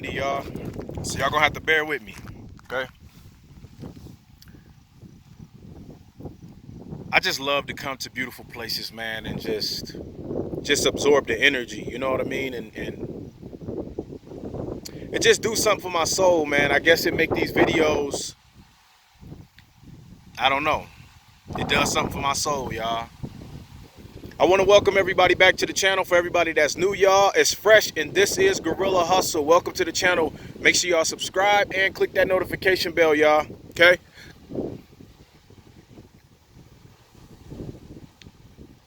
windy, y'all. So y'all gonna have to bear with me, okay? I just love to come to beautiful places, man, and just absorb the energy, you know what I mean? And it just do something for my soul, man. I guess it make these videos, I don't know. It does something for my soul, y'all. I want to welcome everybody back to the channel. For everybody that's new, y'all, it's Fresh, and this is Gorilla Hustle. Welcome to the channel. Make sure y'all subscribe and click that notification bell, y'all, okay?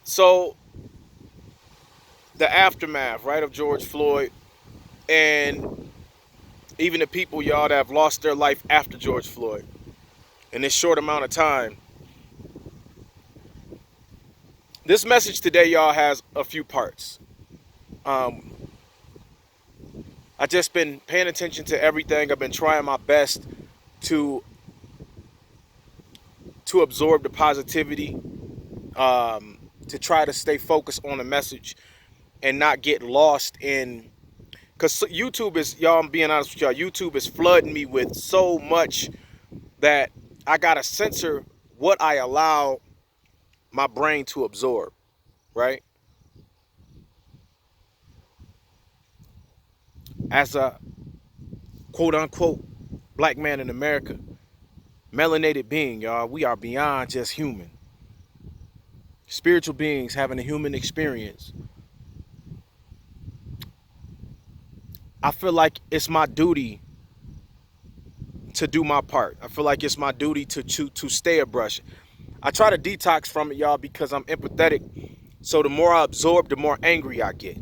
So, the aftermath, right, of George Floyd, and even the people, y'all, that have lost their life after George Floyd in this short amount of time. This message today, y'all, has a few parts. I just been paying attention to everything. I've been trying my best to absorb the positivity, to try to stay focused on the message and not get lost in, because YouTube is, y'all, I'm being honest with y'all, YouTube is flooding me with so much that I gotta censor what I allow my brain to absorb, right? As a quote unquote black man in America, melanated being, y'all, we are beyond just human. Spiritual beings having a human experience. I feel like it's my duty to do my part. I feel like it's my duty to stay abreast. I try to detox from it, y'all, because I'm empathetic. So the more I absorb, the more angry I get.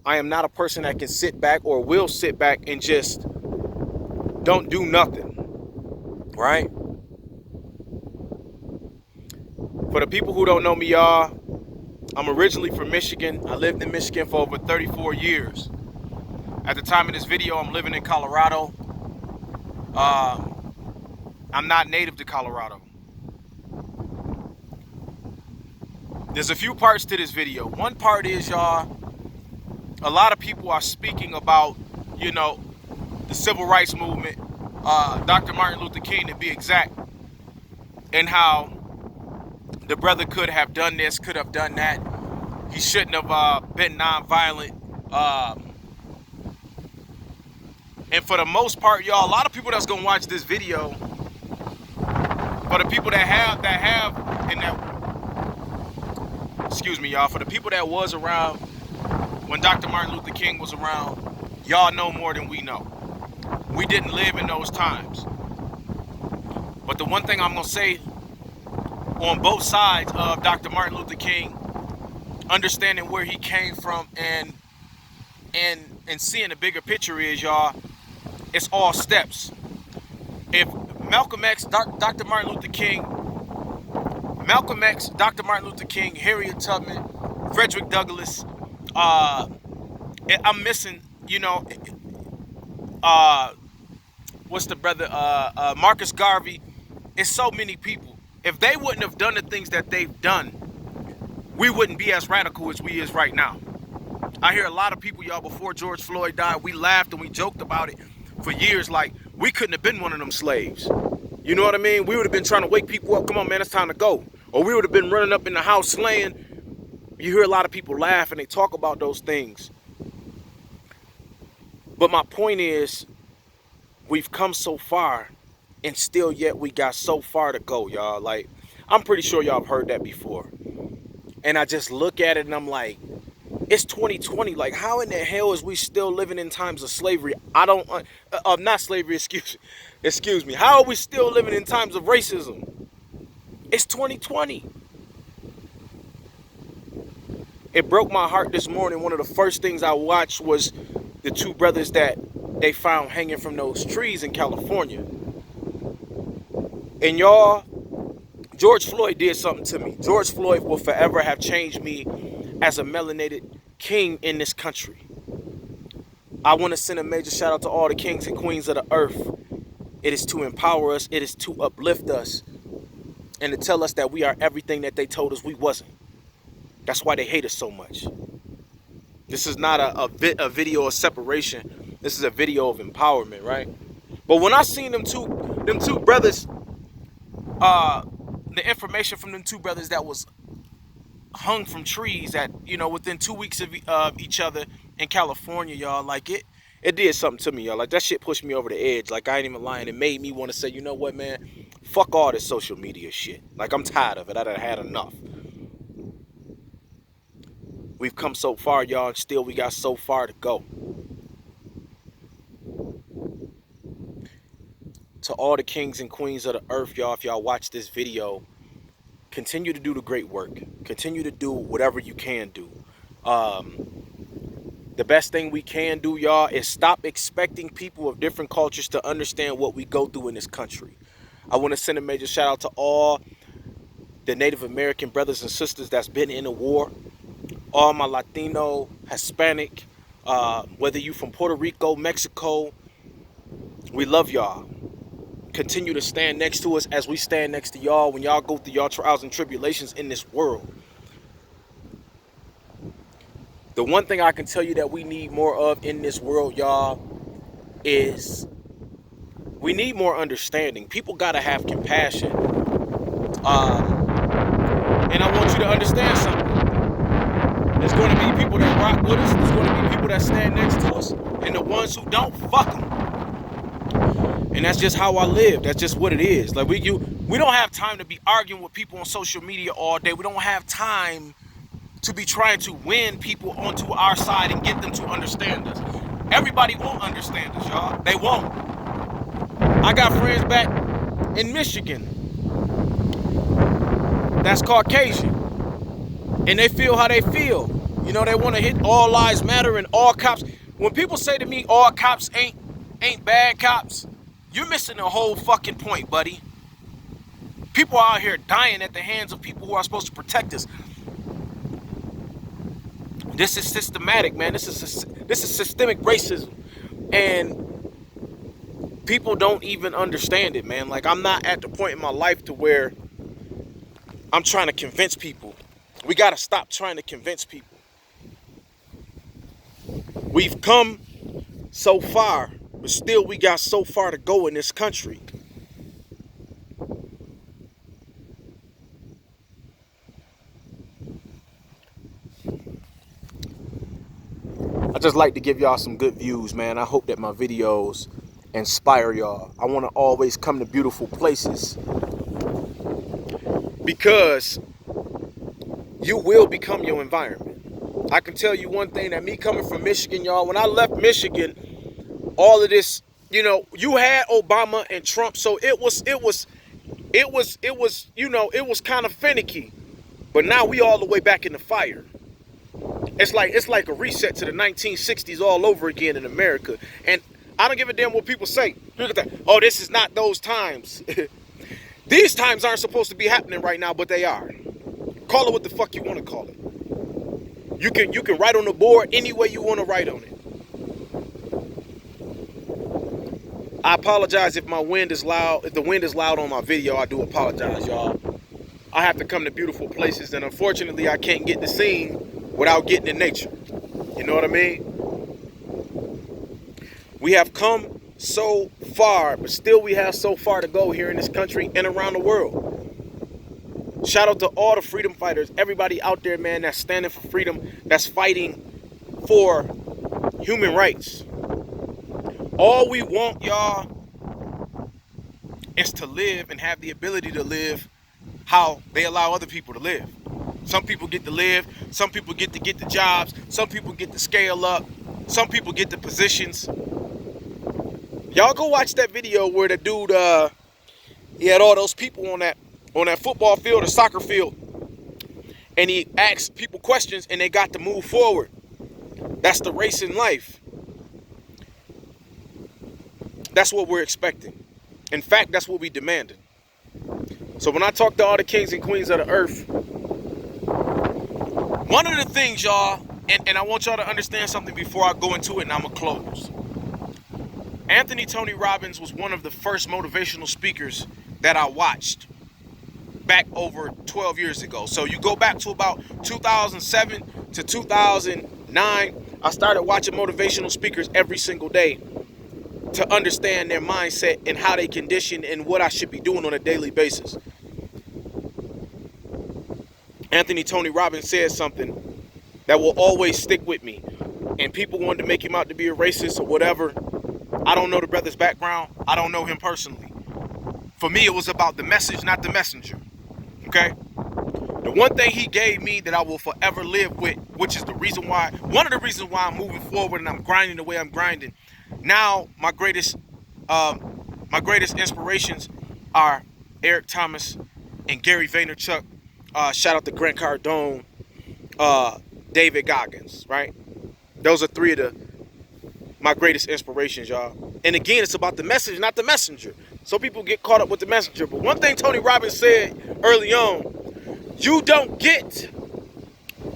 I am not a person that can sit back or will sit back and just don't do nothing, right? For the people who don't know me, y'all, I'm originally from Michigan. I lived in Michigan for over 34 years. At the time of this video, I'm living in Colorado. I'm not native to Colorado. There's a few parts to this video. One part is, y'all, a lot of people are speaking about, you know, the civil rights movement, Dr. Martin Luther King to be exact, and how the brother could have done this, could have done that. He shouldn't have been nonviolent. And for the most part, y'all, a lot of people that's gonna watch this video, for the people that have, and that, excuse me, y'all, for the people that was around when Dr. Martin Luther King was around, y'all know more than we know. We didn't live in those times. But the one thing I'm gonna say on both sides of Dr. Martin Luther King, understanding where he came from and seeing the bigger picture is, y'all, it's all steps. If Malcolm X, Dr. Martin Luther King, Malcolm X, Dr. Martin Luther King, Harriet Tubman, Frederick Douglass, I'm missing, you know, what's the brother, Marcus Garvey. It's so many people. If they wouldn't have done the things that they've done, we wouldn't be as radical as we is right now. I hear a lot of people, y'all, before George Floyd died, we laughed and we joked about it for years, like we couldn't have been one of them slaves. You know what I mean? We would have been trying to wake people up. Come on, man, it's time to go. Or we would have been running up in the house slaying. You hear a lot of people laugh and they talk about those things. But my point is, we've come so far and still yet we got so far to go, y'all. Like, I'm pretty sure y'all have heard that before. And I just look at it and I'm like, it's 2020. Like, how in the hell is we still living in times of slavery? I don't, not slavery, excuse me. How are we still living in times of racism? It's 2020. It broke my heart this morning. One of the first things I watched was the two brothers that they found hanging from those trees in California. And y'all, George Floyd did something to me. George Floyd will forever have changed me as a melanated king in this country. I want to send a major shout out to all the kings and queens of the earth. It is to empower us. It is to uplift us and to tell us that we are everything that they told us we wasn't. That's why they hate us so much. This is not a video of separation. This is a video of empowerment, right? But when I seen them two brothers, the information from them two brothers that was hung from trees at, within 2 weeks of each other in California, y'all, like it did something to me, y'all. Like that shit pushed me over the edge. Like I ain't even lying. It made me want to say, you know what, man? Fuck all this social media shit. Like I'm tired of it. I done had enough. We've come so far, y'all, and still we got so far to go. To all the kings and queens of the earth, y'all, if y'all watch this video, continue to do the great work. Continue to do whatever you can do. The best thing we can do, y'all, is stop expecting people of different cultures to understand what we go through in this country. I want to send a major shout out to all the Native American brothers and sisters that's been in the war. All my Latino, Hispanic, whether you from Puerto Rico, Mexico, we love y'all. Continue to stand next to us as we stand next to y'all when y'all go through y'all trials and tribulations in this world. The one thing I can tell you that we need more of in this world, y'all, is we need more understanding. People gotta have compassion. And I want you to understand something. There's going to be people that rock with us. There's going to be people that stand next to us. And the ones who don't, fuck them. And that's just how I live. That's just what it is. Like we don't have time to be arguing with people on social media all day. We don't have time to be trying to win people onto our side and get them to understand us. Everybody won't understand us, y'all. They won't. I got friends back in Michigan that's Caucasian. And they feel how they feel. You know, they want to hit all lives matter and all cops. When people say to me, all cops ain't bad cops, you're missing the whole fucking point, buddy. People are out here dying at the hands of people who are supposed to protect us. This is systematic, man. This is systemic racism. And people don't even understand it, man. Like, I'm not at the point in my life to where I'm trying to convince people. We got to stop trying to convince people. We've come so far, but still we got so far to go in this country. I just like to give y'all some good views, man. I hope that my videos inspire y'all. I want to always come to beautiful places because you will become your environment. I can tell you one thing, that me coming from Michigan, y'all, when I left Michigan, all of this, you know, you had Obama and Trump, so it was kind of finicky. But now we all the way back in the fire. It's like a reset to the 1960s all over again in America. And I don't give a damn what people say. Look at that. Oh, this is not those times. These times aren't supposed to be happening right now, but they are. Call it what the fuck you want to call it. You can write on the board any way you want to write on it. I apologize if my wind is loud. If the wind is loud on my video, I do apologize, y'all. I have to come to beautiful places, and unfortunately, I can't get the scene without getting in nature. You know what I mean? We have come so far, but still we have so far to go here in this country and around the world. Shout out to all the freedom fighters, everybody out there, man, that's standing for freedom, that's fighting for human rights. All we want, y'all, is to live and have the ability to live how they allow other people to live. Some people get to live, some people get to get the jobs, some people get to scale up, some people get the positions. Y'all go watch that video where the dude, he had all those people on that football field or soccer field, and he asked people questions and they got to move forward. That's the race in life. That's what we're expecting. In fact, that's what we demanded. So when I talk to all the kings and queens of the earth, one of the things, y'all, and I want y'all to understand something before I go into it, and I'm going to close. Anthony Tony Robbins was one of the first motivational speakers that I watched back over 12 years ago. So you go back to about 2007 to 2009, I started watching motivational speakers every single day to understand their mindset and how they condition and what I should be doing on a daily basis. Anthony Tony Robbins said something that will always stick with me. And people wanted to make him out to be a racist or whatever. I don't know the brother's background. I don't know him personally. For me, it was about the message, not the messenger. Okay? The one thing he gave me that I will forever live with, which is the reason why, one of the reasons why I'm moving forward and I'm grinding the way I'm grinding. Now, my greatest inspirations are Eric Thomas and Gary Vaynerchuk. Shout out to Grant Cardone, David Goggins, right? Those are three of my greatest inspirations, y'all. And again, it's about the message, not the messenger. So people get caught up with the messenger. But one thing Tony Robbins said early on, you don't get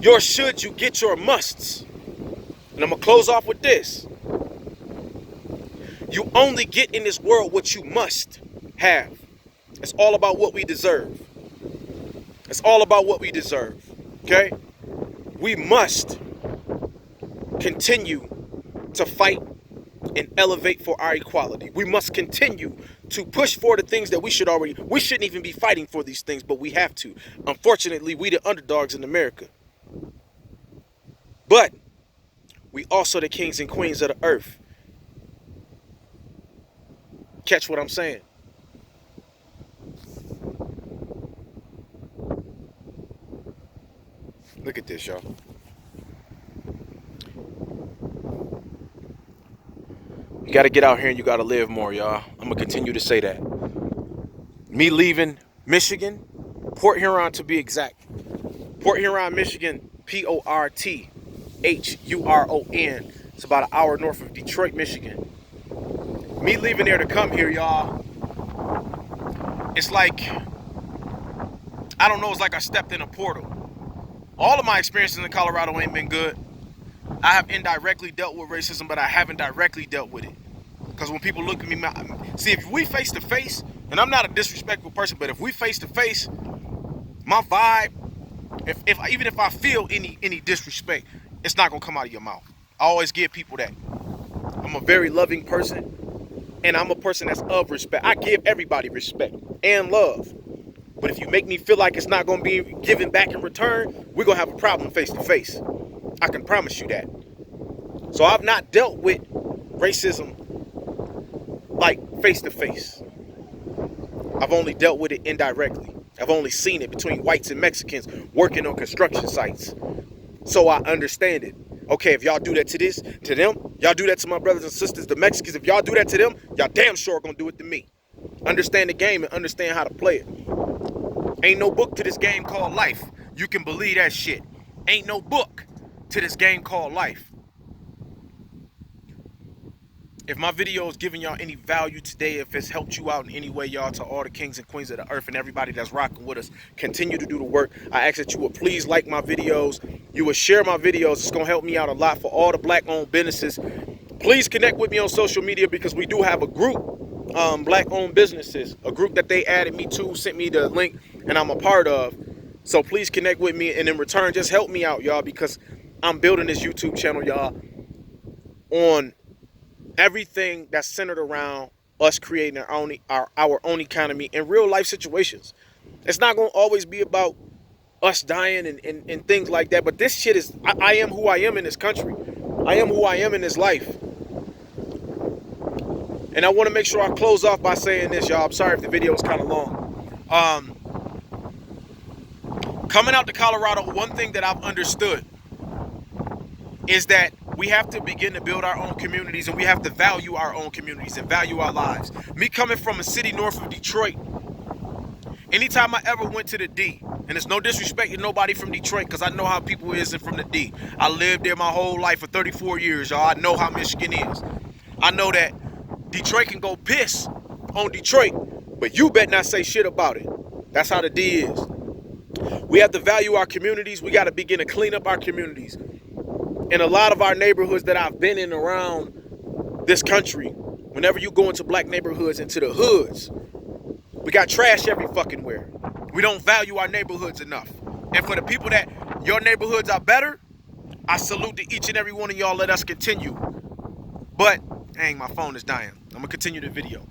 your shoulds, you get your musts. And I'm going to close off with this. You only get in this world what you must have. It's all about what we deserve. It's all about what we deserve. Okay? We must continue to fight and elevate for our equality. We must continue to push for the things that we shouldn't even be fighting for these things, but we have to. Unfortunately, we the underdogs in America. But we also the kings and queens of the earth. Catch what I'm saying? Look at this, y'all. You got to get out here and you got to live more, y'all. I'm going to continue to say that. Me leaving Michigan, Port Huron to be exact. Port Huron, Michigan, Porthuron. It's about an hour north of Detroit, Michigan. Me leaving there to come here, y'all. It's like, I don't know, it's like I stepped in a portal. All of my experiences in Colorado ain't been good. I have indirectly dealt with racism, but I haven't directly dealt with it. Because when people look at me, see, if we face to face, and I'm not a disrespectful person, but if we face to face, my vibe, even if I feel any disrespect, it's not gonna come out of your mouth. I always give people that. I'm a very loving person, and I'm a person that's of respect. I give everybody respect and love. But if you make me feel like it's not gonna be given back in return, we're gonna have a problem face to face. I can promise you that. So I've not dealt with racism like face to face. I've only dealt with it indirectly. I've only seen it between whites and Mexicans working on construction sites. So I understand it. Okay, if y'all do that to them, y'all do that to my brothers and sisters, the Mexicans, if y'all do that to them, y'all damn sure gonna do it to me. Understand the game and understand how to play it. Ain't no book to this game called life. You can believe that shit. Ain't no book to this game called life. If my video is giving y'all any value today, if it's helped you out in any way, y'all, to all the kings and queens of the earth and everybody that's rocking with us, continue to do the work. I ask that you would please like my videos. You would share my videos. It's going to help me out a lot for all the black-owned businesses. Please connect with me on social media because we do have a group, black-owned businesses, a group that they added me to, sent me the link, and I'm a part of. So please connect with me, and in return, just help me out, y'all, because I'm building this YouTube channel, y'all, on everything that's centered around us creating our own economy in real life situations. It's not going to always be about us dying and things like that. But this shit is, I am who I am in this country. I am who I am in this life. And I want to make sure I close off by saying this, y'all. I'm sorry if the video is kind of long. Coming out to Colorado, one thing that I've understood is that we have to begin to build our own communities, and we have to value our own communities and value our lives. Me coming from a city north of Detroit, anytime I ever went to the D, and it's no disrespect to nobody from Detroit, because I know how people is from the D. I lived there my whole life for 34 years, y'all. I know how Michigan is. I know that Detroit can go piss on Detroit, but you better not say shit about it. That's how the D is. We have to value our communities. We got to begin to clean up our communities. In a lot of our neighborhoods that I've been in around this country, whenever you go into black neighborhoods, into the hoods, we got trash every fucking where. We don't value our neighborhoods enough. And for the people that your neighborhoods are better, I salute to each and every one of y'all. Let us continue. But, dang, my phone is dying. I'm going to continue the video.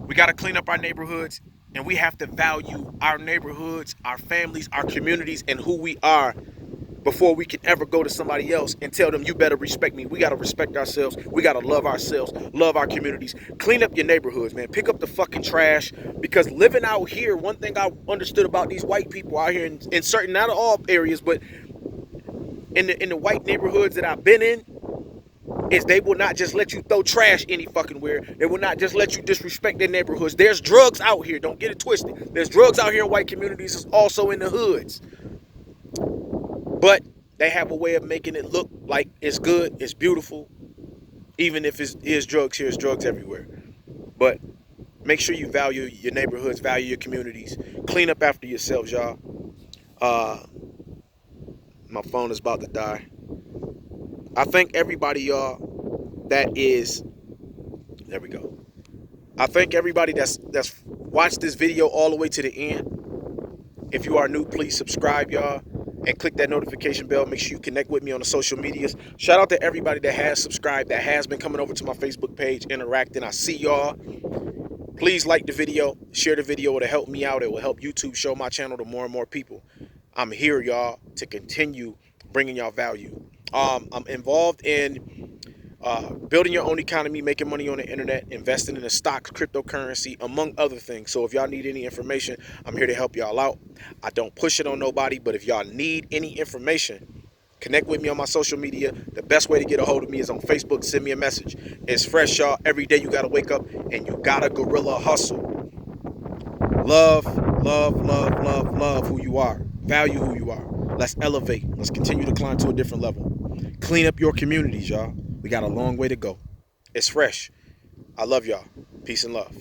We got to clean up our neighborhoods, and we have to value our neighborhoods, our families, our communities, and who we are before we can ever go to somebody else and tell them, you better respect me. We got to respect ourselves. We got to love ourselves, love our communities. Clean up your neighborhoods, man. Pick up the fucking trash, because living out here, one thing I understood about these white people out here in certain, not all areas, but in the white neighborhoods that I've been in, is they will not just let you throw trash any fucking where. They will not just let you disrespect their neighborhoods. There's drugs out here. Don't get it twisted. There's drugs out here in white communities. It's also in the hoods. But they have a way of making it look like it's good, it's beautiful. Even if it is drugs here, it's drugs everywhere. But make sure you value your neighborhoods, value your communities. Clean up after yourselves, y'all. My phone is about to die. I thank everybody, y'all, that is, there we go. I thank everybody that's watched this video all the way to the end. If you are new, please subscribe, y'all, and click that notification bell. Make sure you connect with me on the social medias. Shout out to everybody that has subscribed, that has been coming over to my Facebook page, interacting. I see y'all. Please like the video, share the video. It'll help me out. It will help YouTube show my channel to more and more people. I'm here, y'all, to continue bringing y'all value. I'm involved in building your own economy, making money on the internet, investing in the stocks, cryptocurrency, among other things. So if y'all need any information, I'm here to help y'all out. I don't push it on nobody, but if y'all need any information, connect with me on my social media. The best way to get a hold of me is on Facebook. Send me a message. It's fresh, y'all. Every day you got to wake up and you got to guerrilla hustle. Love, love, love, love, love who you are. Value who you are. Let's elevate. Let's continue to climb to a different level. Clean up your communities, y'all. We got a long way to go. It's fresh. I love y'all. Peace and love.